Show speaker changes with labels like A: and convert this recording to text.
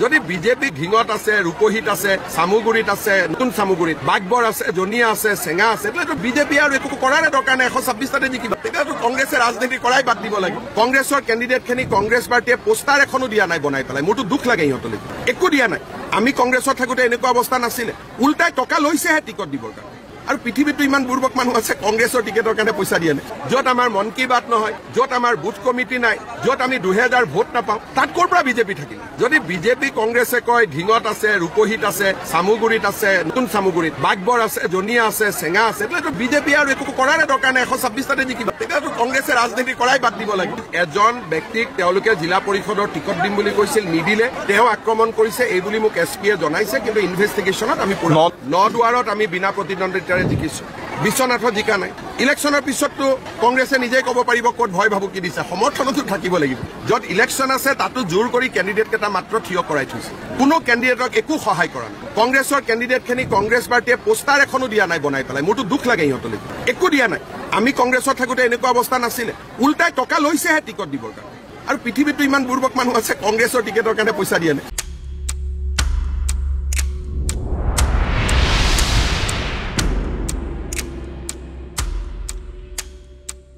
A: যদি বিজেপি ঢিঙত আছে, ৰূপহীত আছে, চামুগুৰিত আছে, নতুন চামুগুৰিত বাগবৰ আছে, জনিয়া আছে, চেঙা আছে, এইটো বিজেপি আৰু একো কৰাৰ দৰকাৰ নাই। 126টাতে জিকিব। তেতিয়াতো কংগ্ৰেছে ৰাজনীতি কৰাই বাদ দিব লাগিব। কংগ্ৰেছৰ কেণ্ডিডেটখিনি কংগ্ৰেছ পাৰ্টীয়ে পোষ্টাৰ এখনো দিয়া নাই বনাই পেলাই। মোৰতো দুখ লাগে সিহঁতলৈ, একো দিয়া নাই। আমি কংগ্ৰেছত থাকোঁতে এনেকুৱা অৱস্থা নাছিলে। উল্টাই টকা লৈছেহে টিকট দিবৰ কাৰণে। আৰু পৃথিৱীতো ইমান বুৰ্বক মানুহ আছে কংগ্ৰেছৰ টিকেটৰ কাৰণে পইচা দিয়ে নাই। য'ত আমাৰ মন কী বাত নহয়, য'ত আমাৰ বুথ কমিটি নাই, য'ত আমি 2000 ভোট নাপাওঁ, তাত ক'ৰ পৰা বিজেপি থাকিল? যদি বিজেপি কংগ্ৰেছে কয় ঢিঙত আছে, ৰূপহীত আছে, চামুগুৰিত আছে, নতুন চামুগুৰিত বাগবৰ আছে, জনিয়া আছে, চেঙা আছে, এইটো বিজেপি আৰু একো কৰাৰ দৰকাৰ নাই। 126টাতে জিকিব। তেতিয়াতো কংগ্ৰেছে ৰাজনীতি কৰাই বাদ দিব লাগিব। এজন ব্যক্তিক তেওঁলোকে জিলা পৰিষদৰ টিকট দিম বুলি কৈছিল, নিদিলে। তেওঁ আক্ৰমণ কৰিছে এই বুলি মোক এছপিয়ে জনাইছে। কিন্তু ইনভেষ্টিগেশ্যনত আমি নদুৱাৰত আমি বিনা প্ৰতিদ্বন্দ্বিতাৰে জিকিছো। বিশ্বনাথত জিকা নাই। ইলেকশ্যনৰ পিছততো কংগ্ৰেছে নিজেই ক'ব পাৰিব ক'ত ভয় ভাবুকি দিছে। সমৰ্থনতো থাকিব লাগিব। য'ত ইলেকশ্যন আছে তাতো জোৰ কৰি কেণ্ডিডেটকেইটা মাত্ৰ থিয় কৰাই থৈছে। কোনো কেণ্ডিডেটক একো সহায় কৰা নাই। কংগ্ৰেছৰ কেণ্ডিডেটখিনি কংগ্ৰেছ পাৰ্টীয়ে পোষ্টাৰ এখনো দিয়া নাই বনাই পেলাই। মোৰতো দুখ লাগে সিহঁতলৈ, একো দিয়া নাই। আমি কংগ্ৰেছত থাকোঁতে এনেকুৱা অৱস্থা নাছিলে। উল্টাই টকা লৈছেহে টিকট দিবৰ কাৰণে। আৰু পৃথিৱীতো ইমান বুৰ্বক মানুহ আছে কংগ্ৰেছৰ টিকেটৰ কাৰণে পইচা দিয়া নাই।